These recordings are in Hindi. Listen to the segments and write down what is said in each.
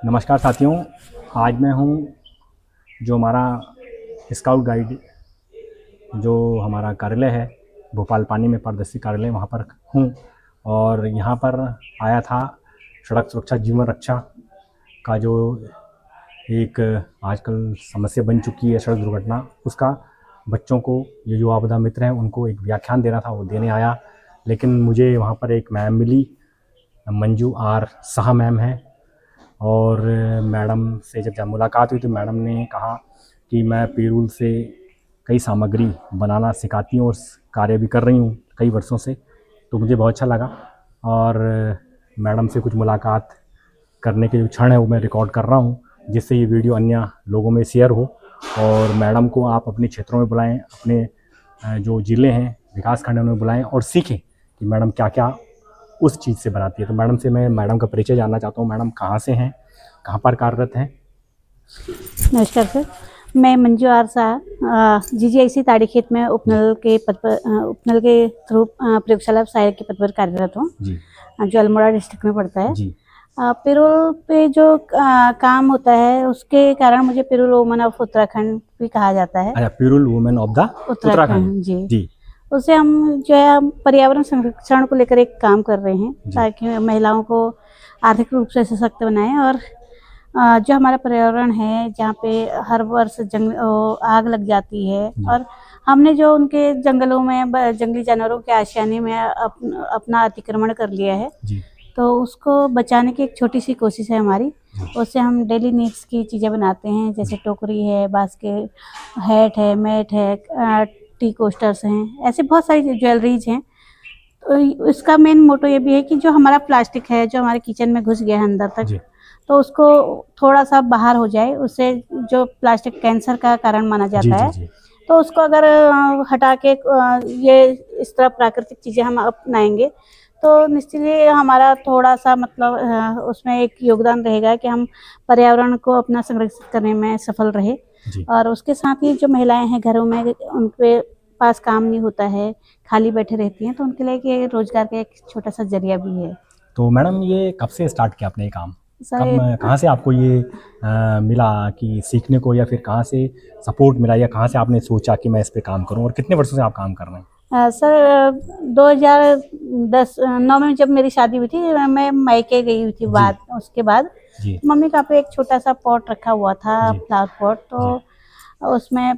नमस्कार साथियों, आज मैं हूँ जो हमारा स्काउट गाइड जो हमारा कार्यालय है भोपाल पानी में पारदर्शी कार्यालय, वहाँ पर हूँ और यहाँ पर आया था सड़क सुरक्षा जीवन रक्षा का जो एक आजकल समस्या बन चुकी है सड़क दुर्घटना, उसका बच्चों को ये जो आपदा मित्र हैं उनको एक व्याख्यान देना था, वो देने आया। लेकिन मुझे वहाँ पर एक मैम मिली, मंजू आर शाह मैम है, और मैडम से जब मुलाकात हुई तो मैडम ने कहा कि मैं पीरूल से कई सामग्री बनाना सिखाती हूँ और कार्य भी कर रही हूँ कई वर्षों से। तो मुझे बहुत अच्छा लगा और मैडम से कुछ मुलाकात करने के जो क्षण है वो मैं रिकॉर्ड कर रहा हूँ, जिससे ये वीडियो अन्य लोगों में शेयर हो। और मैडम को आप अपने क्षेत्रों में बुलाएं, अपने जो ज़िले हैं विकास खंड में बुलाएं और सीखें कि मैडम क्या क्या उस चीज़ से बनाती है। तो मैडम का परिचय जानना चाहता हूँ। मैडम कहाँ से हैं, कहाँ पर कार्यरत हैं? नमस्कार सर, मैं मंजू आर शाह जीजीआईसी ताड़ीखेत में उपनल के थ्रू प्रयोगशाला सहायक के पद पर कार्यरत हूँ, जो अल्मोड़ा डिस्ट्रिक्ट में पड़ता है। पिरूल पे जो काम होता है उसके कारण मुझे पिरूल वुमेन ऑफ उत्तराखंड भी कहा जाता है। अच्छा, पिरूल वुमेन ऑफ द उत्तराखंड। जी। उससे हम जो है पर्यावरण संरक्षण को लेकर एक काम कर रहे हैं ताकि महिलाओं को आर्थिक रूप से सशक्त बनाएं और जो हमारा पर्यावरण है जहाँ पे हर वर्ष आग लग जाती है और हमने जो उनके जंगलों में जंगली जानवरों के आशियाने में अपना अतिक्रमण कर लिया है, तो उसको बचाने की एक छोटी सी कोशिश है हमारी। उससे हम डेली नीड्स की चीज़ें बनाते हैं, जैसे टोकरी है, बास्केट, हैट है, मैट है, टी कोस्टर्स हैं, ऐसे बहुत सारी ज्वेलरीज हैं। तो इसका मेन मोटो ये भी है कि जो हमारा प्लास्टिक है जो हमारे किचन में घुस गया है अंदर तक, तो उसको थोड़ा सा बाहर हो जाए। उससे जो प्लास्टिक कैंसर का कारण माना जाता है, तो उसको अगर हटा के ये इस तरह प्राकृतिक चीज़ें हम अपनाएंगे तो निश्चित ही हमारा थोड़ा सा मतलब उसमें एक योगदान रहेगा कि हम पर्यावरण को अपना संरक्षित करने में सफल रहे। और उसके साथ ही जो महिलाएं हैं घरों में, उनके पास काम नहीं होता है, खाली बैठे रहती हैं, तो उनके लिए ये रोजगार का एक छोटा सा जरिया भी है। तो मैडम ये कब से स्टार्ट किया आपने ये काम? कहाँ से आपको ये मिला कि सीखने को, या फिर कहाँ से सपोर्ट मिला, या कहाँ से आपने सोचा कि मैं इस पे काम करूं, और कितने वर्षों से आप काम कर रहे हैं? सर 2009 में जब मेरी शादी हुई थी, मैं मायके गई हुई थी। उसके बाद मम्मी का पे एक छोटा सा पॉट रखा हुआ था, फ्लावर पॉट, तो उसमें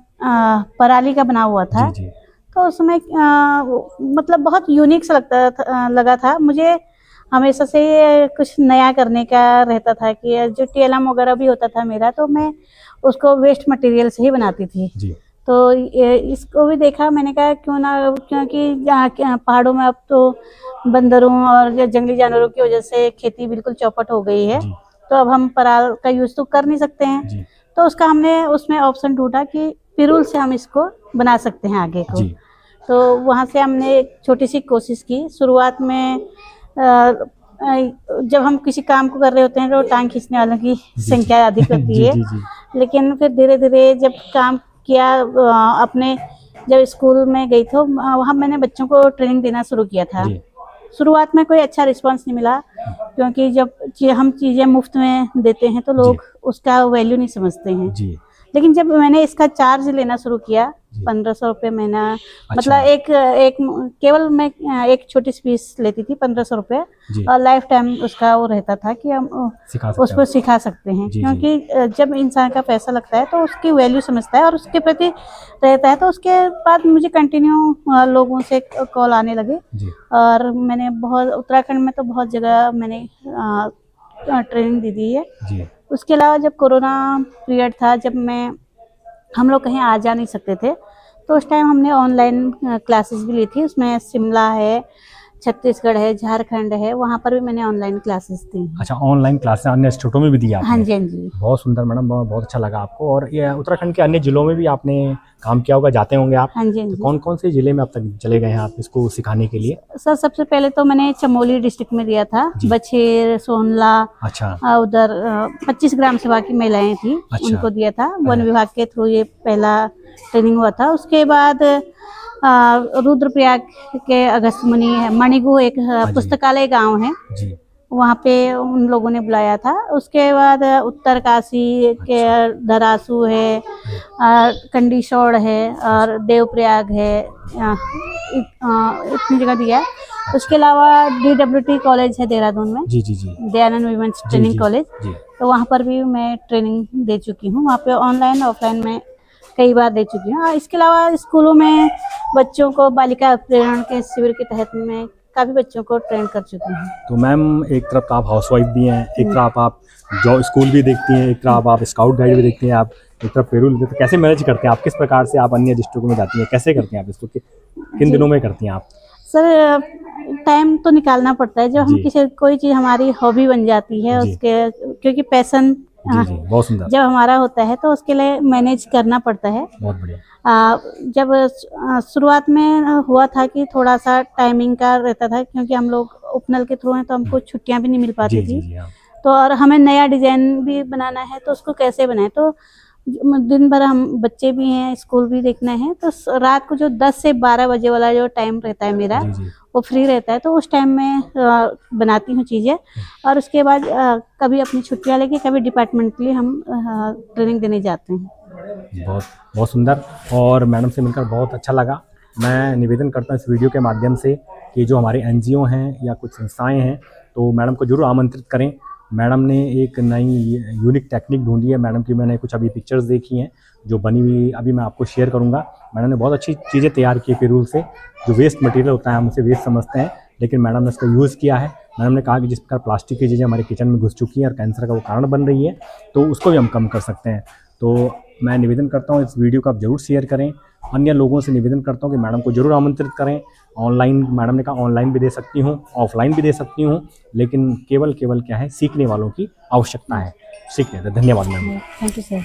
पराली का बना हुआ था। तो उसमें मतलब बहुत यूनिक सा लगा था मुझे। हमेशा से कुछ नया करने का रहता था कि जो टेलम वगैरह भी होता था मेरा, तो मैं उसको वेस्ट मटेरियल से ही बनाती थी। तो इसको भी देखा, मैंने कहा क्यों ना, क्योंकि पहाड़ों में अब तो बंदरों और जंगली जानवरों की वजह से खेती बिल्कुल चौपट हो गई है, तो अब हम पराल का यूज़ तो कर नहीं सकते हैं। तो उसका हमने उसमें ऑप्शन ढूंढा कि पिरूल से हम इसको बना सकते हैं आगे को। तो वहाँ से हमने एक छोटी सी कोशिश की। शुरुआत में जब हम किसी काम को कर रहे होते हैं तो टांग खींचने वालों की संख्या अधिक होती है, लेकिन फिर धीरे धीरे जब काम किया, अपने जब स्कूल में गई तो वहाँ मैंने बच्चों को ट्रेनिंग देना शुरू किया था। शुरुआत में कोई अच्छा रिस्पांस नहीं मिला, क्योंकि जब हम चीज़ें मुफ्त में देते हैं तो लोग उसका वैल्यू नहीं समझते हैं। लेकिन जब मैंने इसका चार्ज लेना शुरू किया, 1500 रुपये महीना, मतलब एक केवल मैं एक छोटी सी फीस लेती थी 1500 रुपये, और लाइफ टाइम उसका वो रहता था कि हम उसको सिखा सकते हैं। क्योंकि जब इंसान का पैसा लगता है तो उसकी वैल्यू समझता है और उसके प्रति रहता है। तो उसके बाद मुझे कंटिन्यू लोगों से कॉल आने लगे, और मैंने उत्तराखंड में तो बहुत जगह मैंने ट्रेनिंग दी है। उसके अलावा जब कोरोना पीरियड था, जब हम लोग कहीं आ जा नहीं सकते थे, तो उस टाइम हमने ऑनलाइन क्लासेस भी ली थी। उसमें शिमला है, छत्तीसगढ़ है, झारखंड है, वहाँ पर भी मैंने ऑनलाइन क्लासेस दी। अच्छा, ऑनलाइन क्लासेस अन्य स्टेटों में भी दी आपने? हाँ जी, हाँ जी। बहुत सुंदर मैडम, बहुत अच्छा लगा आपको। और ये उत्तराखंड के अन्य जिलों में भी आपने काम किया होगा, जाते होंगे आप? हाँ जी, हाँ जी। तो कौन कौन से जिले में अब तक चले गए हैं आप इसको सिखाने के लिए? सर सबसे पहले तो मैंने चमोली डिस्ट्रिक्ट में दिया था, बछेर, सोनला। अच्छा। उधर 25 ग्राम सभा की महिलाएं थी, उनको दिया था। वन विभाग के थ्रू ये पहला ट्रेनिंग हुआ था। उसके बाद रुद्रप्रयाग के अगस्त मुनि है, मणिगु एक पुस्तकालय गांव है, वहाँ पे उन लोगों ने बुलाया था। उसके बाद उत्तरकाशी के दरासू है, कंडीशौड़ है और देवप्रयाग है, इतनी जगह दिया है। उसके अलावा DWT कॉलेज है देहरादून में, जी जी जी दयानंद विमेंस जी ट्रेनिंग जी कॉलेज, जी। तो वहाँ पर भी मैं ट्रेनिंग दे चुकी हूँ। वहाँ पे ऑनलाइन ऑफलाइन में कई बार दे चुकी हूँ। इसके अलावा स्कूलों में बच्चों को बालिका प्रेरण के शिविर के तहत में काफ़ी बच्चों को ट्रेन कर चुकी हूँ। तो मैम एक तरफ आप हाउसवाइफ भी हैं, एक तरफ आप जॉब स्कूल भी देखती हैं, एक तरफ आप स्काउट गाइड भी देखती हैं, आप एक तरफ पेरोल भी, तो कैसे मैनेज करते हैं आप? किस प्रकार से आप अन्य डिस्ट्रिक्टों में जाती हैं, कैसे करते हैं आप इसको, किन दिनों में करती हैं आप? सर टाइम तो निकालना पड़ता है, जब हम जी। किसी कोई चीज़ हमारी हॉबी बन जाती है जी। उसके, क्योंकि पैसन जी जी, बहुत सुंदर, जब हमारा होता है तो उसके लिए मैनेज करना पड़ता है। बहुत बढ़िया। जब शुरुआत में हुआ था कि थोड़ा सा टाइमिंग का रहता था, क्योंकि हम लोग उपनल के थ्रू हैं तो हमको छुट्टियां भी नहीं मिल पाती जी जी थी। जी हाँ। तो और हमें नया डिज़ाइन भी बनाना है तो उसको कैसे बनाएं, तो दिन भर हम बच्चे भी हैं, स्कूल भी देखना है, तो रात को जो 10 से 12 बजे वाला जो टाइम रहता है मेरा, जी जी वो फ्री रहता है, तो उस टाइम में बनाती हूँ चीज़ें। और उसके बाद कभी अपनी छुट्टियाँ लेके कभी डिपार्टमेंटली हम ट्रेनिंग देने जाते हैं। बहुत बहुत सुंदर, और मैडम से मिलकर बहुत अच्छा लगा। मैं निवेदन करता हूँ इस वीडियो के माध्यम से कि जो हमारे NGO हैं या कुछ संस्थाएं हैं, तो मैडम को जरूर आमंत्रित करें। मैडम ने एक नई यूनिक टेक्निक ढूंढी है। मैडम की मैंने कुछ अभी पिक्चर्स देखी हैं जो बनी हुई, अभी मैं आपको शेयर करूंगा। मैडम ने बहुत अच्छी चीज़ें तैयार की है पेरूल से। जो वेस्ट मटेरियल होता है हम उसे वेस्ट समझते हैं, लेकिन मैडम ने उसका यूज़ किया है। मैडम ने कहा कि जिस प्रकार प्लास्टिक की चीज़ें हमारे किचन में घुस चुकी हैं और कैंसर का वो कारण बन रही है, तो उसको भी हम कम कर सकते हैं। तो मैं निवेदन करता हूँ इस वीडियो को आप ज़रूर शेयर करें। अन्य लोगों से निवेदन करता हूँ कि मैडम को ज़रूर आमंत्रित करें। ऑनलाइन, मैडम ने कहा ऑनलाइन भी दे सकती हूँ, ऑफलाइन भी दे सकती हूँ, लेकिन केवल क्या है, सीखने वालों की आवश्यकता है। सीखने। धन्यवाद मैम। Thank you sir.